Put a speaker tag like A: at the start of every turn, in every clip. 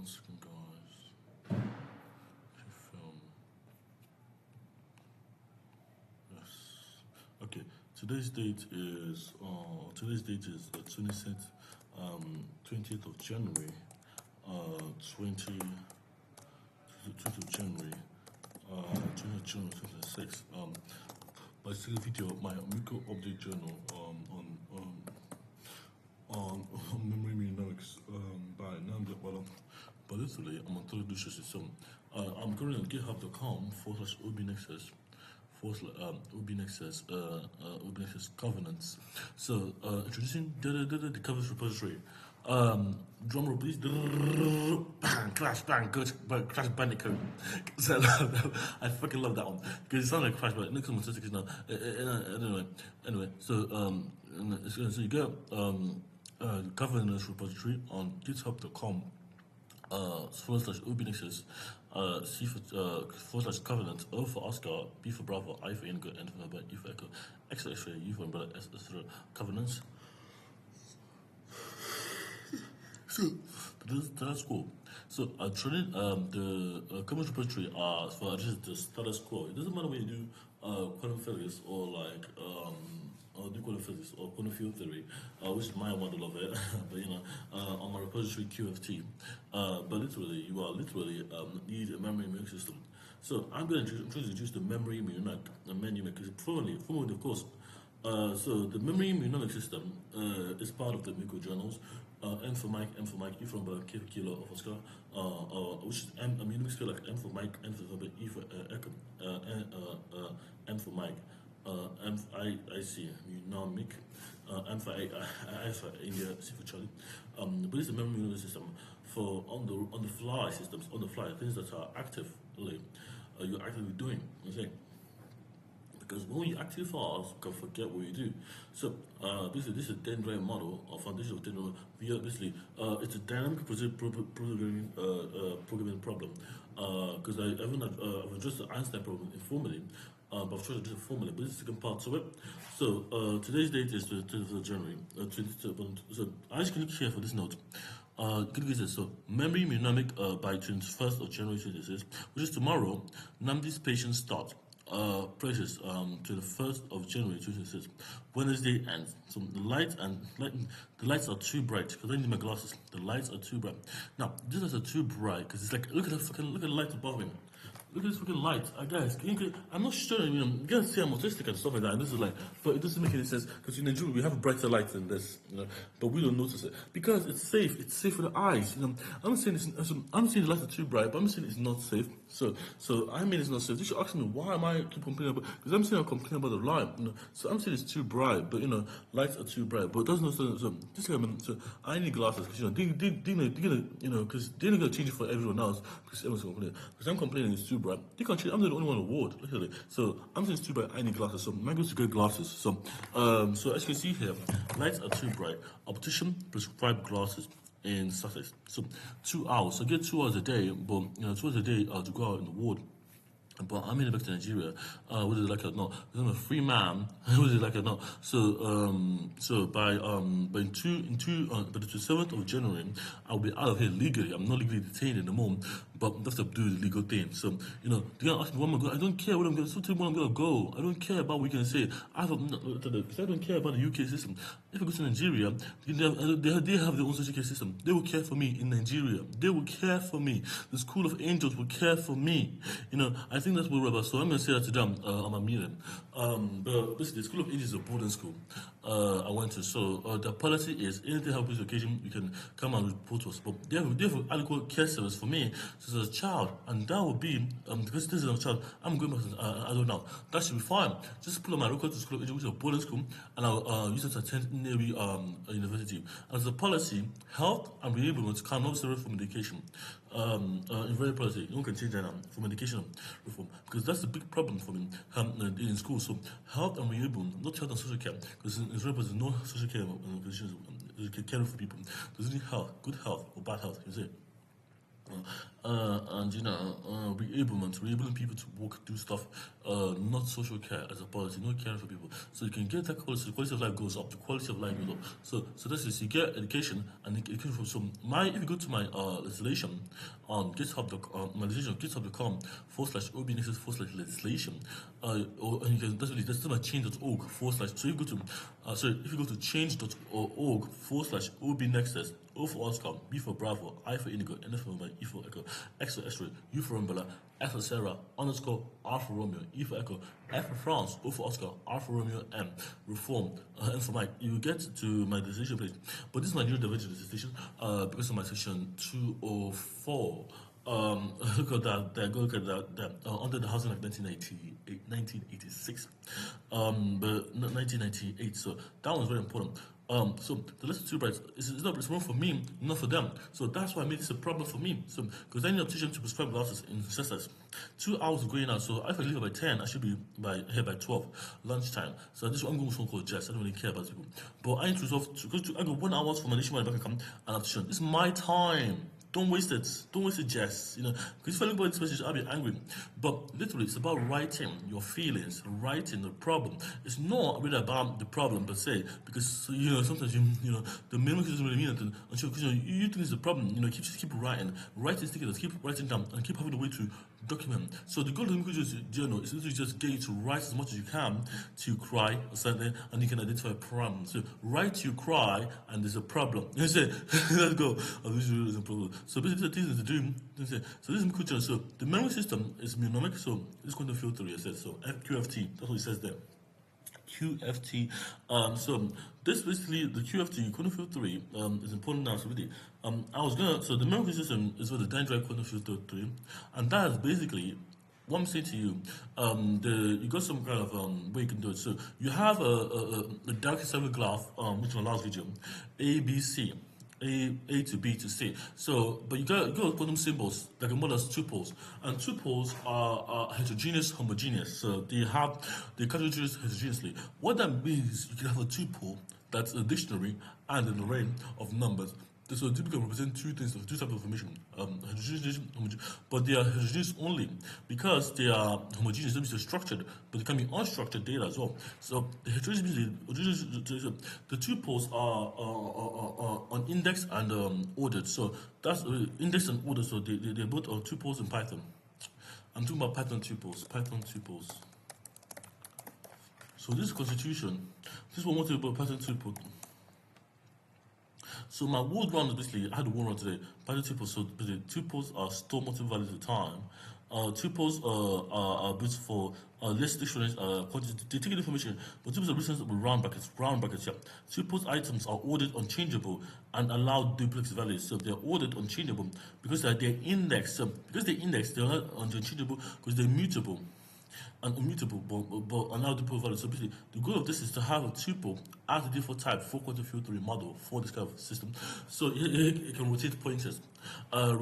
A: One second, guys. Film. Yes. Okay. Today's date is the 20th of January, 20th of January, 2026. My second video, my Amico update journal on memory mnemonics by Namdi Wala. But literally, I'm on third edition system. I'm currently on github.com/obnexus obnexus governance. So introducing the governance repository. Drum roll please. Bang, crash, bang, good, crash bandicoot. So I fucking love that one because it sounds like crash, but it looks on my statistics now. Anyway, so you go governance repository on github.com /obnexus C for /governance, O for Oscar, B for Bravo, I for Indigo, N for November, E for Echo, X for X-ray, U for Umbrella, S for governance. So that's cool. So training the common repository for just the status quo. It doesn't matter when you do quantum physics or like or do quantum physics or quantum field theory, which is my model of it. But on my repository QFT. But literally, you are need a memory mnemonic system. So I'm going to introduce the memory mnemonic, because formally, of course. So the memory mnemonic system is part of the Miko journals. M for Mike, E for Umbrella, K for Kilo, of Oscar, which is a mnemonic spell like M for Mike, N for November, E for Echo, N for Mike, M for IC, Mnemoic, M for I for India, C for Charlie. But this is a memory mnemonic system for on the fly systems, things that are actively you're actively doing. Okay. Because when you actively fast, you can forget what you do. So this is a dendritic model or foundation of dendritic. Basically, it's a dynamic programming problem. Because I've addressed the Einstein problem informally, but I've tried to do it formally. But this is the second part to it. So today's date is the 20th of January. So I just click here for this note. So memory mnemonic by 21st of January 2026, which is tomorrow. Namdi's patients start. Precious to the 1st of January 2026. Wednesday ends. So the lights are too bright because I need my glasses. The lights are too bright. Now, these lights are too bright because it's like look at the light above me. Look at this fucking light. Guys, I'm not sure, you guys see I'm autistic and stuff like that, and this is like, but it doesn't make any sense, because in Nigeria we have brighter lights than this, but we don't notice it, because it's safe for the eyes, I'm saying the lights are too bright, but I'm saying it's not safe, so I mean it's not safe. You should ask me, why am I keep complaining about, because I'm saying I'm complaining about the light, so I'm saying it's too bright, but lights are too bright, but it doesn't, so I need glasses, because because they're not going to change it for everyone else, because everyone's complaining, because I'm complaining it's too bright. They can't change. I'm the only one on the ward. Look at it. So I'm saying it's too bright. I need glasses. So my goes to get glasses. So as you can see here, lights are too bright. Optician prescribed glasses in Sussex. So 2 hours. So I get 2 hours a day, but 2 hours a day to go out in the ward. But I'm heading back to Nigeria. What is it like or not? Because I'm a free man. What is it like or not? So by the 27th of January, I'll be out of here legally. I'm not legally detained anymore, but I have to do the legal thing. So they're gonna ask me where I'm gonna go. I don't care where I'm gonna. So tell me where I'm gonna go. I don't care about what you can say. Because I don't care about the UK system. If I go to Nigeria, they have their own social care system. They will care for me in Nigeria. They will care for me. The School of Angels will care for me. I think that's what we're about. So I'm going to say that to them on my meeting. But basically, the School of Angels is a boarding school I went to. So the policy is anything happens on occasion, you can come and report to us. But they have adequate care service for me so as a child. And that would be, because this is a child, I'm going back to I don't know. That should be fine. Just pull up my record to School of Angels, which is a boarding school, and I'll use it to attend Navy University. As a policy, health and reablement cannot serve for medication. In very policy, you can change that for medication reform, because that's the big problem for me in school. So health and renewable, not health and social care, because in Israel there's no social care positions caring for people. There's only health, good health or bad health. You see. And enabling people to work, do stuff, not social care as a policy, not caring for people. So you can get that quality, the quality of life goes up, the quality of life goes up. So this is you get education and education from so my if you go to my legislation on GitHub, my legislation on GitHub.com /ob/legislation, and you can that's my change.org/. So if you go to if you go to change.org/ob/nexus. O for Oscar, B for Bravo, I for Indigo, N for November, E for Echo, X for X-ray, U for Umbrella, F for Sarah, underscore, R for Romeo, E for Echo, F for France, O for Oscar, R for Romeo, M, Reform, N for Mike. You get to my decision page. But this is my new division decision because of my section 204. Look at that, go look at that, under the Housing Act 1986, but 1998, so that was very important. So the list of two rights is not it's wrong for me, not for them. So that's why I made this a problem for me. So because I need a optician to prescribe glasses in Cestus. 2 hours of going out. So if I leave by 10, I should be here by 12 lunchtime. So this I'm going with someone called Jess. I don't really care about people. But I need to resolve because I got 1 hour for my nationwide bank account and optician. It's my time. Don't waste it. Don't waste it, Jess. Because if I look at this message, I'll be angry. But literally, it's about writing your feelings, writing the problem. It's not really about the problem per se, because sometimes the mnemonic doesn't really mean anything until you think it's a problem. Keep writing, stickers, keep writing down, and keep having a way to document. So the goal of the mnemonic journal is literally just get you to write as much as you can to cry or something, and you can identify a problem. So write you cry, and there's a problem. You say, let's go. There's a problem. So basically, the things to do. So this is QFT. So the memory system is mnemonic. So it's going to filter. It says so. QFT. That's what it says there. QFT. So this basically the QFT quantum field theory is important now. So really, so the memory system is with the dendrite quantum field theory, and that is basically what I'm saying to you. You got some kind of way you can do it. So you have a direct assembly graph, which in the last video, A, B, C. A to B to C. So, but you got quantum symbols that can model as tuples, and tuples are heterogeneous, homogeneous. So they categorize heterogeneously. What that means, you can have a tuple that's a dictionary and an array of numbers. So typically represent two things, two types of information, heterogeneous, but they are heterogeneous only because they are homogeneous, they're structured, but they can be unstructured data as well. So the heterogeneous, the tuples are unindexed and ordered. So that's indexed and ordered. So they're both tuples in Python. I'm talking about Python tuples. So this constitution, this is what I want to do about Python tuple. So my word round is basically, I had a word round today. Python tuples, so the tuples are stored multiple values at a time. Tuples are built for less dictionaries, quantity. They take information, but tuples are written with round brackets, yeah. Tuples items are ordered unchangeable and allow duplex values. So they're ordered unchangeable because they're indexed. So because they're indexed, they're not unchangeable because they're mutable and immutable, but allow the value. So basically, the goal of this is to have a tuple as a default type for quantum field theory model for this kind of system. So it can rotate pointers. But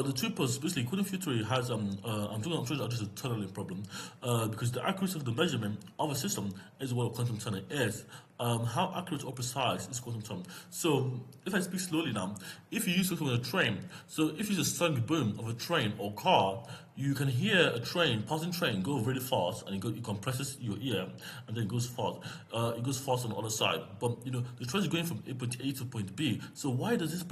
A: the tuples, basically, quantum field theory has I'm sure that's just a tunneling problem because the accuracy of the measurement of a system is what a quantum tunnel is. How accurate or precise is quantum tunnel? So if I speak slowly now, if you use something on a train, so if you use a sonic boom of a train or car, you can hear a passing train go really fast, and it compresses your ear, and then it goes fast. It goes fast on the other side. But the train is going from point A to point B. So why does this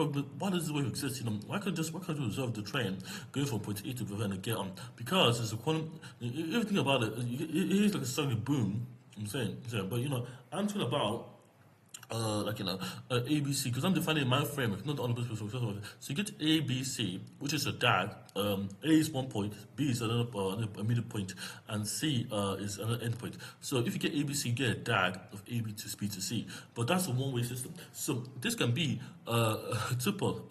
A: wave exist? Why can't you observe the train going from point A to B and get on? Because it's a quantum. If you think about it, it's like a sonic boom. I'm saying, but I'm talking about ABC, because I'm defining my framework, not the other person. So you get A, B, C, which is a DAG. A is 1 point, B is another a middle point, and C is another end point. So if you get A, B, C, you get a DAG of A, B to B to C. But that's a one-way system. So this can be a tuple,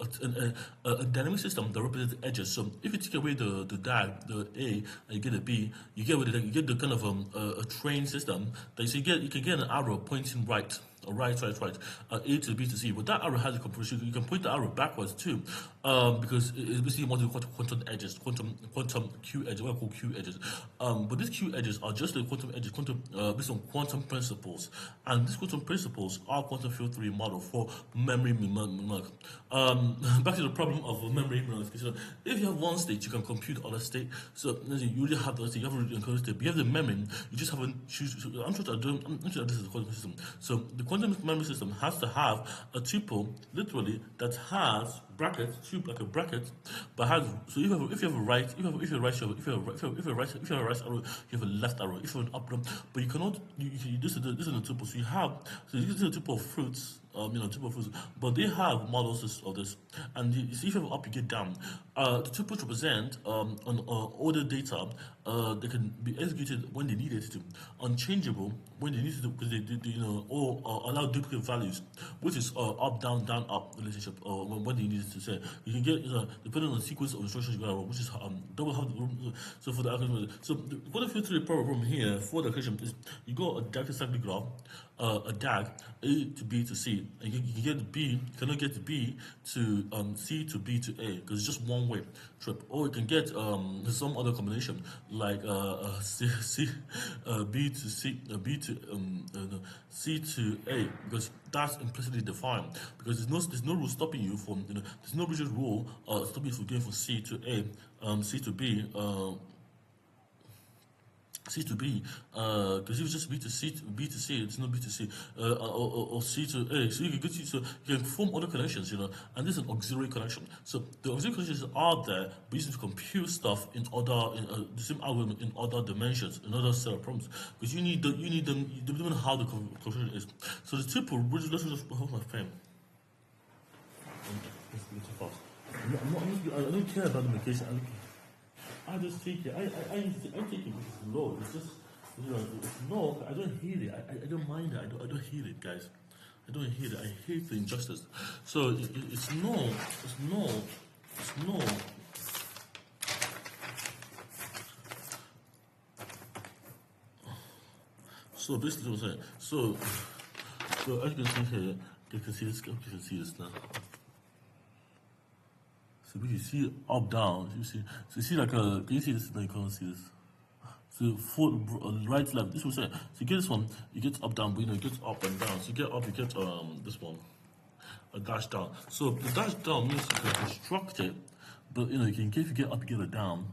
A: a dynamic system that represents the edges. So if you take away the DAG, the A, and you get a B, you get the kind of a train system that you can get an arrow pointing right. right, A to B to C. But that arrow has a composition. You can point the arrow backwards too, because it's basically one of the quantum edges, quantum Q edges, what I call Q edges. But these Q edges are just like quantum edges, based on quantum principles, and these quantum principles are quantum field theory model for memory mnemonic. Back to the problem of memory mnemonic. If you have one state, you can compute other state. So you already have the state, you have a encoded state. But you have the memory, you just haven't choose. I'm sure that this is a quantum system. So the quantum memory system has to have a tuple, literally, that has brackets, like a bracket, but has. So if you have a right, if you have a right, if you have a right arrow, you have a left arrow. If you have an up arrow, but you cannot. This is a tuple. So you have. So this is a tuple of fruits. Tuple fruits, but they have models of this, and you see if you have up, you get down. The tuples represent on order data. They can be executed when they need it to, unchangeable when they need to, because they or allow duplicate values, which is up, down, down, up relationship, or when they need it to say. You can get depending on the sequence of instructions you got, which is double how. So for the algorithm, so what if you the problem here for the question is you got a direct cyclic graph, a DAG A to B to C, and you can get B, you cannot get B to C to B to A because it's just one way trip, or you can get some other combination like B to C, B to C to A, because that's implicitly defined, because there's no rule stopping you from there's no rigid rule stopping you from going from C to A, C to B. C to B, because if it's just B to C, it's not B to C, or C to A. So you can form other connections, and this is an auxiliary connection. So the auxiliary connections are there, but you need to compute stuff in the same algorithm in other dimensions, in other set of problems, because you need them. You don't know how the connection is. So the tuple, let's just hold my pen. I don't care about the medication. I just take it. I take it because it's low. It's just, it's low. I don't hate it. I don't mind it. I don't hate it, guys. I don't hate it. I hate the injustice. So it's no. So basically, what I'm saying. So as you can see here, you can see this. You can see this now. So you see up, down, so you see like can you see this? No, you can't see this. So right, left, this will say, so you get this one, you get up, down, but it gets up and down. So you get up, you get this one, a dash down. So the dash down means you can construct it, but in case you get up, you get a down.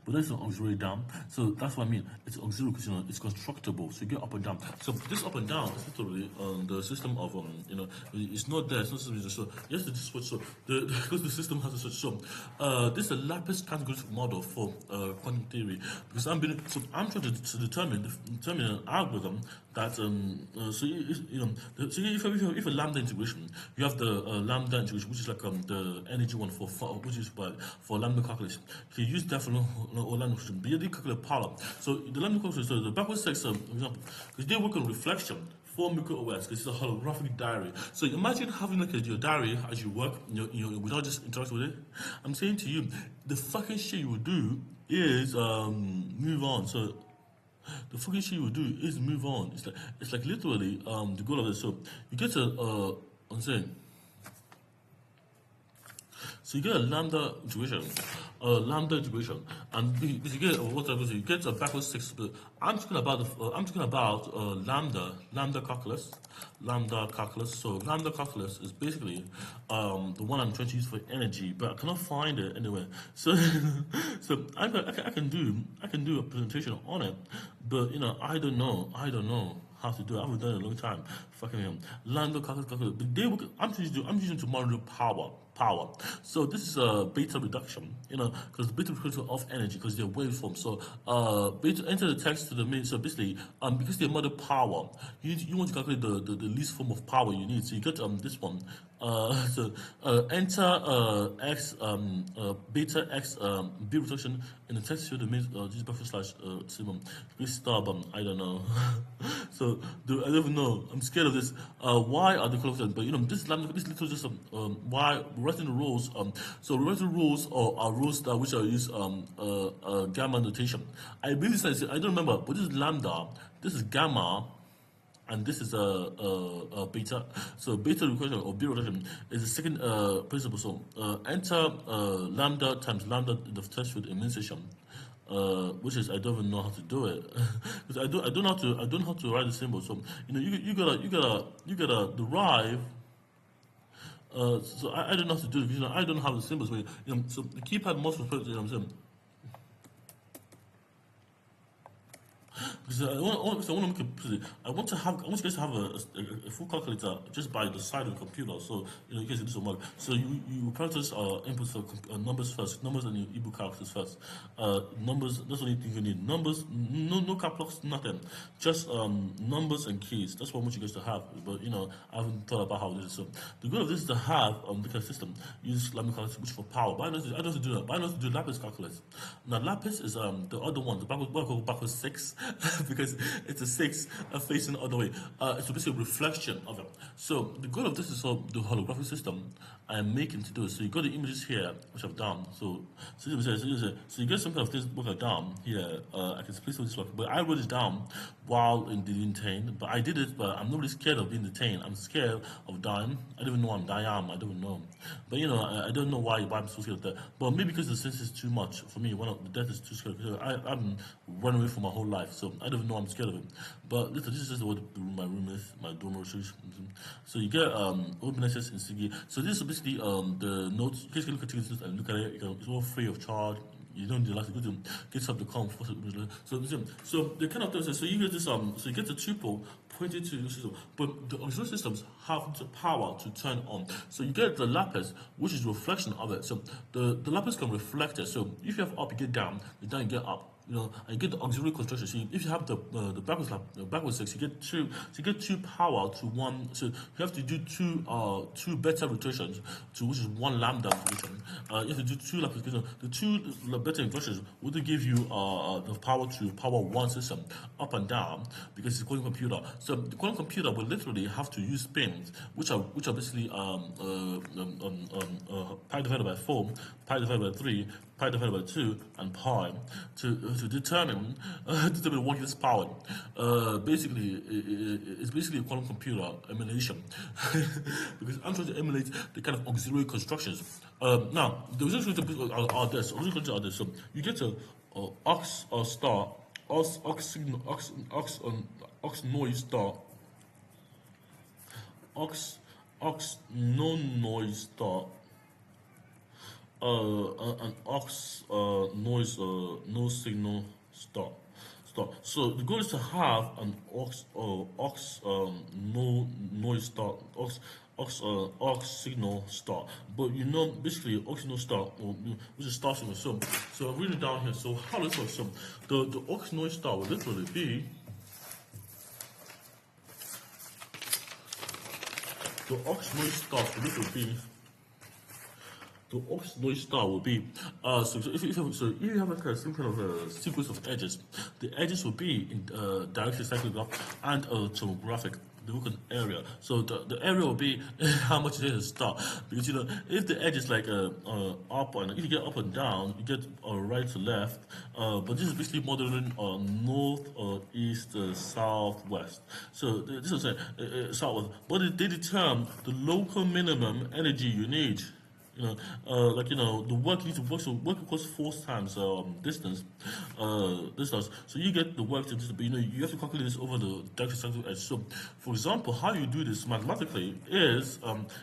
A: But that's an auxiliary down. So that's what I mean. It's auxiliary because it's constructible. So you get up and down. So this up and down is literally the system of it's not there. It's not system. So yes, it's switch. So because the system has a switch. So this is a Lapis categorical model for quantum theory, because I'm trying to determine an algorithm that if a lambda integration, you have the lambda integration, which is like the energy one which is for lambda calculus. You use that for lambda integration, but you didn't calculate power. So the lambda calculus, so the backward sex, for example, because they work on reflection for micro-OS, because it's a holographic diary. So imagine having your diary as you work, without just interacting with it. I'm saying to you, the fucking shit you would do is move on. So the fucking shit you would do is move on. It's like literally the goal of this. So you get I'm saying. So you get a lambda integration, and you get you get a backward six. But I'm talking about lambda calculus. So lambda calculus is basically the one I'm trying to use for energy, but I cannot find it anywhere. So I can do a presentation on it, but I don't know how to do it. I haven't done it in a long time. Fucking hell. Lambda calculus. But I'm using to monitor power. So this is a beta reduction, because beta reduction of energy, because they're waveforms. So beta enter the text to the main. So basically, because they're mother power, you want to calculate the least form of power you need. So you get this one. Enter x beta x b reduction in the text to the main this buffer slash symbol. Please stop. I don't know. So I don't even know. I'm scared of this. Why are the colors? But this little just why writing the rules. So writing rules are rules that which are used gamma notation. I don't remember, but this is lambda. This is gamma. and this is a beta. So beta recursion or B rotation is the second principle. So enter lambda times lambda in the test field initiation. Which is I don't even know how to do it because I don't know how to write the symbol. So you gotta derive. So I don't know how to do it because I don't have the symbols. But, so the keypad most respect. You know what I'm saying? Because I want to have, I want you guys to have a full calculator just by the side of the computer. So in case you do some work. So you practice inputs for numbers first, numbers and your ebook characters first. Numbers. That's the only thing you need. Numbers, no cap locks, nothing. Just numbers and keys. That's what I want you guys to have. But I haven't thought about how this is. So the goal of this is to have the kind of system. Use Laplace calculus which for power. But I know how to do that. But I know how to do Laplace calculus. Now Laplace is the other one. The backwards 6. Because it's a 6 facing the other way. It's basically a reflection of it. So the goal of this is the holographic system I'm making to do it. So you got the images here, which I've done. So you get some kind of things what I've done here. I can split this block, but I wrote it down while in the detained. But I did it, but I'm not really scared of being detained. I'm scared of dying. I don't even know I'm dying. I don't know. But I don't know why I'm so scared of that. But maybe because the sense is too much for me. The death is too scary. I've been running away for my whole life, so I don't even know I'm scared of it. But listen, this is just what my room is, my dorm room. So you get open access in Sigi. So this is basically the notes. You guys can look at these notes and look at it. It's all free of charge. You don't need to go to GitHub.com. So the kind of things. So you get this so you get the tuple pointed to the system, but the auxiliary systems have the power to turn on. So you get the Laplace, which is a reflection of it. So the Laplace can reflect it. So if you have up, you get down. You down, you get up. And you get the auxiliary construction. So if you have the backwards 6, you get two. So you get 2 power to 1. So you have to do two beta rotations to which is 1 lambda rotation. You have to do 2 Laplace. The 2 beta rotations would give you the power to power 1 system up and down because it's a quantum computer. So the quantum computer will literally have to use spins, which are basically pi divided by 4, pi divided by 3, pi divided by 2, and pi to determine what is powered. Basically, it's basically a quantum computer emulation because I'm trying to emulate the kind of auxiliary constructions. Now, the results are this. So you get a aux star, aux signal, aux noise star, aux no noise star. An aux noise no signal star. So the goal is to have an aux no noise star, aux signal star. But basically aux signal star, which is star signal. So I'm reading down here. So how does it work? So the aux noise star will literally be the aux noise star will literally be. The aux noise star will be so if you have like some kind of a sequence of edges, the edges will be in directly cyclograph and tomographic. The look an area. So the area will be how much it is to start. Because if the edge is like up and if you get up and down, you get right to left. But this is basically modeling north, east, south, west. So this is southwest. But they determine the local minimum energy you need. The work you need to work, so work across 4 times distance. So you get the work to but you have to calculate this over the direction central edge. So for example, how you do this mathematically is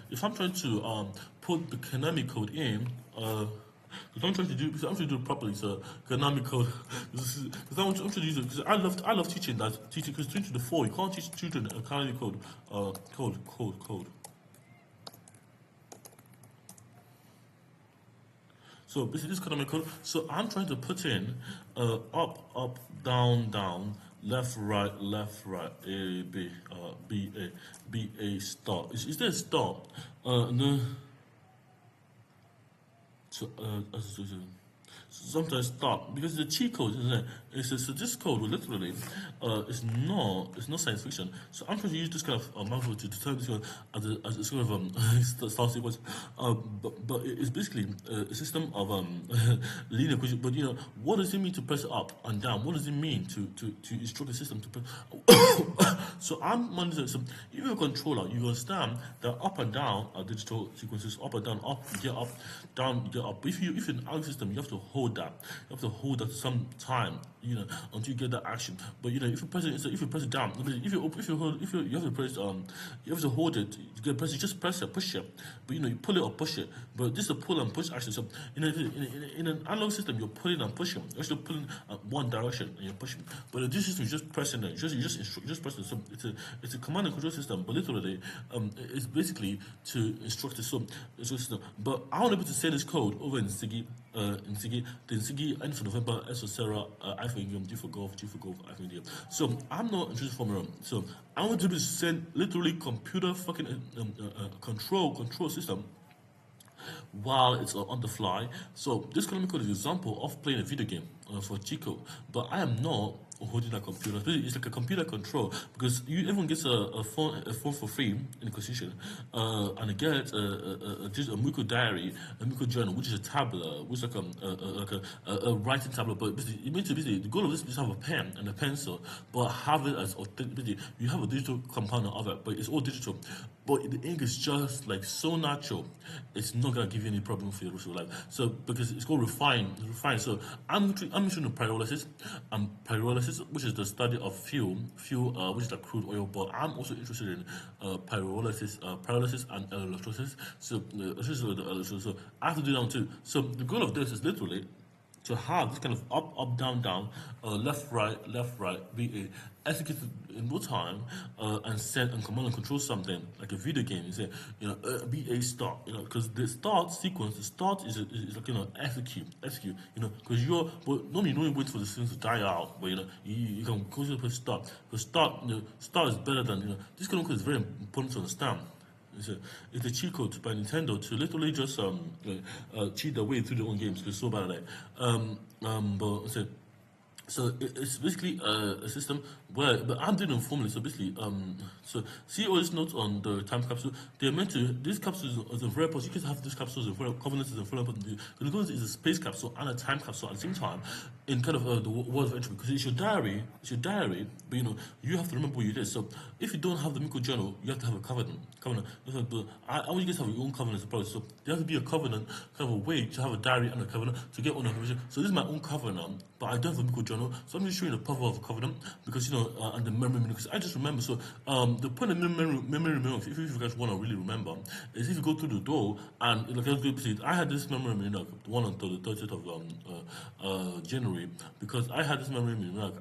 A: if I'm trying to put the canonic code in because I'm trying to do it properly. So canonic code because I'm trying to use it because I love teaching because 2 to the 4 you can't teach children a canonic code code. So basically this is canonic code. So I'm trying to put in up, down, left, right, A, B, B, A, star. Is there a star? No. So sometimes start because the cheat code, isn't it? So this code will literally it's not science fiction. So I'm trying to use this kind of method to determine this one as a sort of star sequence. But it's basically a system of linear equation. But what does it mean to press up and down? What does it mean to instruct the system to press? So I'm monitoring. So if you're a controller, you understand that up and down are digital sequences. Up and down, up you get up, down you get up. But if you're an algorithm system, you have to hold that. You have to hold that some time, until you get that action. But if you press it, so if you press it down, if you have to press you have to hold it. You can press it, just press it, push it. But you pull it or push it. But this is a pull and push action. So in an analog system, you're pulling and pushing. You're actually pulling one direction and you're pushing. But in this system, you're just pressing it. You just press it. So it's a command and control system. But literally, it's basically to instruct the system. But I want to be able to say this code over in Ziggy. The Ziggy, N for November, S for Sarah, I for Ingram, G for Golf, G for Golf, I for India. So I'm not interested formula. So I want to be send literally computer fucking control system while it's on the fly. So this can be called an example of playing a video game for Chico, but I am not holding a computer. It's like a computer control because everyone gets a phone for free in the constitution, and they get a Miko diary, a Miko journal, which is a tablet, which is like a writing tablet. But basically, the goal of this is to have a pen and a pencil, but have it as authentic. You have a digital component of it, but it's all digital. But the ink is just like so natural, it's not gonna give you any problem for your rest of your life. So because it's called refined. So I'm interested in pyrolysis, which is the study of fuel, which is like crude oil. But I'm also interested in pyrolysis and electrolysis. So so I have to do that one too. So the goal of this is literally to have this kind of up, down, down, left, right, be executed in real time, and set and command and control something like a video game. You say, be a start, because the start sequence, the start is like execute, because but normally you don't wait for the things to die out, but you can go to the start. The start, start is better than this kind of code is very important to understand. It's a cheat code by Nintendo to literally just cheat their way through their own games because it's so bad at it. But it's basically a system where, but I'm doing it formally. So basically, so see all these notes on the time capsule. They're meant to. These capsules are very important. You can have these capsules in covenants is very important. The covenant is a space capsule and a time capsule at the same time in kind of the world of entropy because it's your diary. But you have to remember what you did. So if you don't have the Miko journal, you have to have a covenant. I want you guys to have your own covenants. So there has to be a covenant, kind of a way to have a diary and a covenant to get on information. So this is my own covenant, but I don't have a Miko journal. So I'm just showing the power of a covenant because and the memory because I just remember. So the point of memory if you guys want to really remember is if you go through the door and I had this memory the one on the 30th of January because I had this memory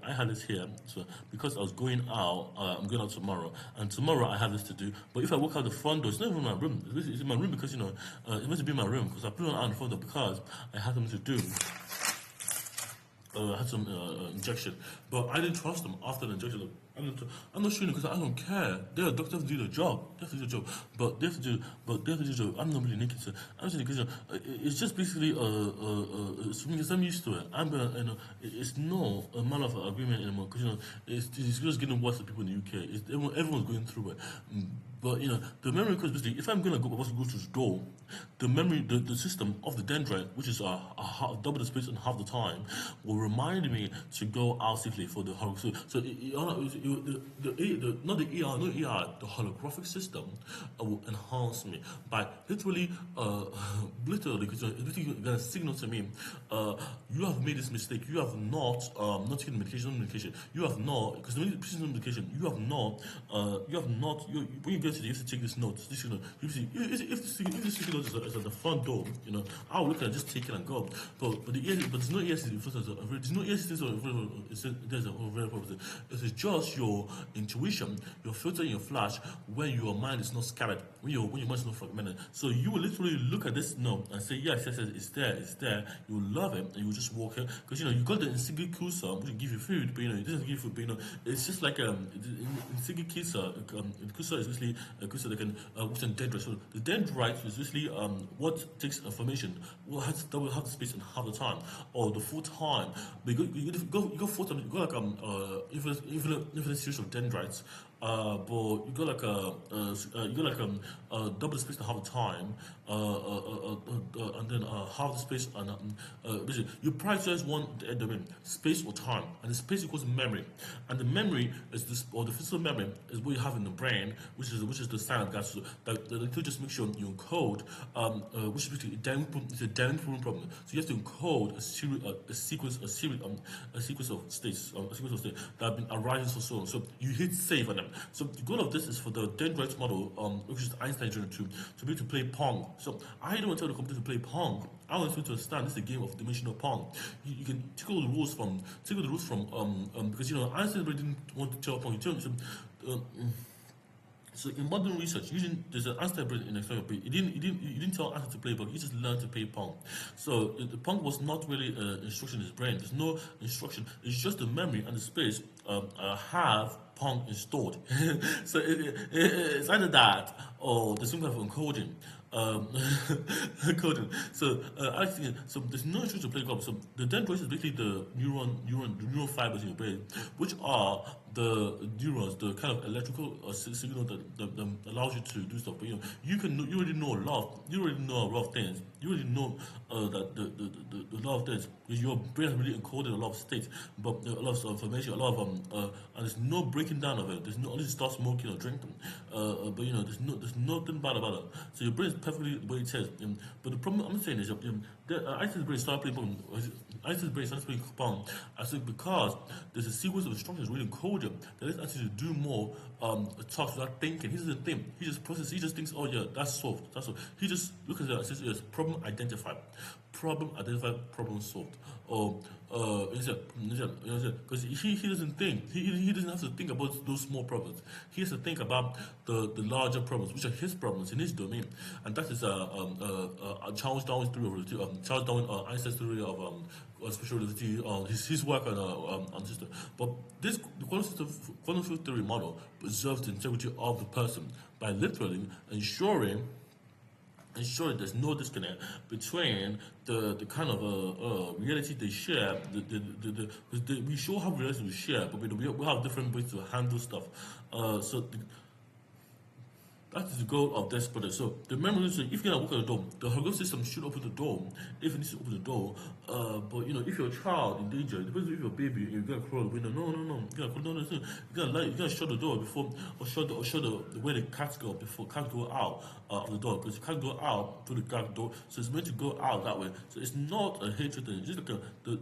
A: I had this here. So because I was going out, I'm going out tomorrow, and tomorrow I have this to do. But if I walk out the front door, it's not even my room. It's in my room because it's meant to be my room because I put it out in the front door because I had something to do. I had some injection, but I didn't trust them after the injection. I'm not shooting because I don't care. They're a doctor to do the job. But they have to do the job. I'm not really naked, so I'm just because it's just basically because I'm used to it. It's not a matter of agreement anymore because it's just getting worse for people in the UK. Everyone's going through it. But the memory code basically, if I'm gonna go to the door, the system of the dendrite, which is double the space and half the time, will remind me to go out safely for the holographic. So not the holographic system will enhance me by literally because it's literally gonna signal to me, you have made this mistake. You have not taken medication. You have not because the medication. You have not. When you get to you have to take this note. This if this note is at the front door, I'll look at it, just take it and go. But there's no ESC in front of it. There's no ESC in front of it. There's a very problem. It's just your intuition, your filter in your flash when your mind is not scattered, when your mind is not fragmented. So you will literally look at this note and say, yes, it's there. You will love it and you will just walk it because you got the Insignia Kusa, which will give you food, but it doesn't give you food. But it's just like Insignia Kusa. Kusa is basically so they can what's in dendrite. So the dendrite is usually what takes information, what has double half the space and half the time, or the full time. But you go full time. You go like infinite series of dendrites. But you got like double the space and half the time, and then half the space and basically you prioritize one the domain, space or time, and the space equals memory, and the memory is this, or the physical memory is what you have in the brain, which is the standard gas. So that could just make sure you encode, which is basically it's a dynamic problem. So you have to encode a sequence of states, that have been arising for so long. So you hit save on them. So the goal of this is for the dendrite model, which is Einstein to be able to play Pong. So I don't want to tell the computer to play Pong. I want you to understand this is a game of dimensional Pong. You can take all the rules from because Einstein really didn't want to tell Pong. So in modern research, there's an Einstein brain in experiment. He didn't tell Einstein to play, but he just learned to play Pong. So the Pong was not really instruction in his brain. There's no instruction. It's just the memory and the space have Pong installed. So it's either that or there's some kind of encoding. Coding. So actually, so there's no instruction to play club. So the dendrites is basically the neuron fibers in your brain, which are the neurons, the kind of electrical signal that allows you to do stuff. But you already know a lot of things. You already know that the lot of things, because your brain has really encoded a lot of states, but a lot of information, a lot of and there's no breaking down of it. There's no, unless you start smoking or drinking. But there's nothing bad about it. So your brain is perfectly the way it is. But the problem I'm saying is Einstein's brain started playing Pong. Einstein's brain started playing Pong. I said because there's a sequence of instructions really encoded that lets actually do more tasks without thinking. Here's the thing. He just processes. He just thinks, oh yeah, that's solved. That's solved. He just looks at it and says, yes, problem identified. Problem identified, problem solved. Or because he doesn't think. He doesn't have to think about those small problems. He has to think about the larger problems, which are his problems in his domain. And that is Charles Darwin's theory of Charles Darwin, Einstein's theory of special relativity, his work on system. But the quantum field theory model preserves the integrity of the person by literally ensuring there's no disconnect between the kind of reality they share. We sure have reality we share, but we have different ways to handle stuff. That is the goal of this project. So the memory is, if you're gonna walk at the door, the Hugger system should open the door if it needs to open the door. But if you're a child in danger, it depends if you're a baby, you're gonna crawl the window. No. You're gonna shut the door before, or shut the way the cats go before cats go out of the door, because you can't go out through the back door. So it's meant to go out that way. So it's not a hatred thing. It's just like the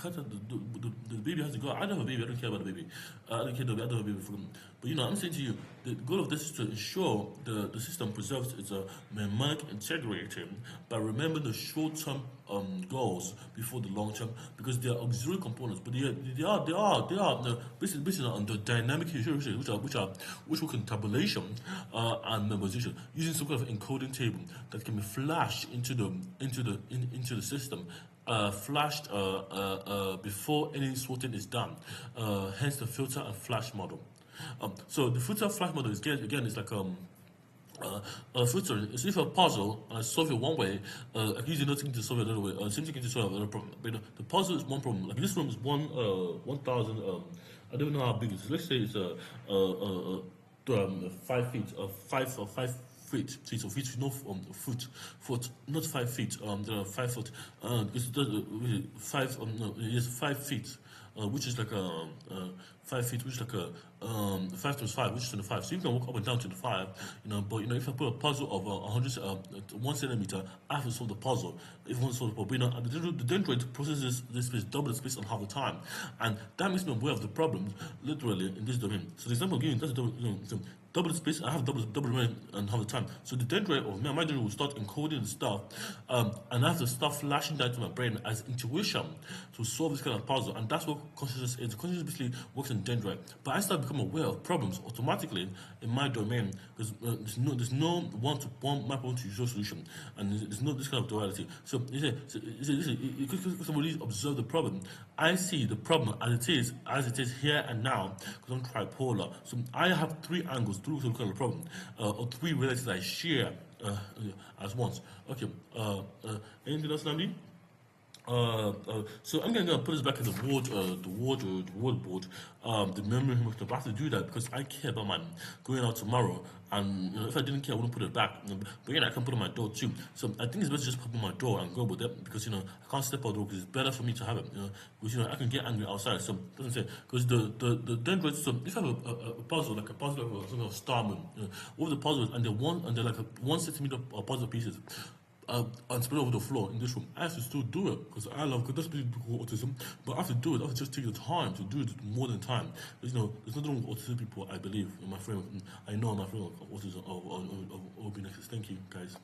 A: cat, the baby has to go out. I don't have a baby. I don't care about the baby. I don't have a baby for them. But I'm saying to you, the goal of this is to ensure the system preserves its mnemonic integrity by remembering the short-term goals before the long-term, because they are auxiliary components, but they are basically on the dynamic hierarchy, which work in tabulation and memorization using some kind of encoding table that can be flashed into the system. Flashed before any sorting is done. Hence the filter and flash model. So the filter flash model is again it's like filter. So if a puzzle and I solve it one way, I can use another thing to solve it another way. Same thing to solve another problem. But the puzzle is one problem. Like this one is 1,000. I don't know how big it is. Let's say it's 5 feet, 5 feet. So feet, no foot, not 5 feet. There are 5 foot. It's 5. Yes, 5 feet. Which is like 5 feet, which is like 5 times 5, which is 25. So you can walk up and down 25, but if I put a puzzle of 1 centimeter, I have to solve the puzzle. If I want to solve the puzzle, but the dendrite processes this space, double the space on half the time. And that makes me aware of the problems, literally, in this domain. So the example I'm giving, that's double the space, I have double domain and half the time. So the dendrite of my dendrite will start encoding the stuff, and I have to start flashing that to my brain as intuition to solve this kind of puzzle. And that's what consciousness is. Consciousness basically works in dendrite. But I start becoming aware of problems automatically in my domain because there's no one-to-one map to usual solution, and there's no this kind of duality. So because somebody observe the problem, I see the problem as it is here and now because I'm tripolar. So I have three angles through to look at the problem, or three realities I share as once. Okay. Anything else, Namdi? So I'm gonna put this back in the word board, the memory homework. But I have to do that because I care about my going out tomorrow, and if I didn't care, I wouldn't put it back. But I can put it on my door too. So I think it's best to just put it on my door and go with it because I can't step out the door because it's better for me to have it. Because I can get angry outside. So it doesn't say because the dendrites. So if I have a puzzle like a puzzle of something of star moon, all the puzzles and they're like 1 centimeter puzzle pieces and spread over the floor in this room. I have to still do it because I love because that's people with autism. But I have to do it. I have to just take the time to do it more than time. There's nothing wrong with autistic people. I believe in my friend. I know my friend of autism or be next. Thank you, guys.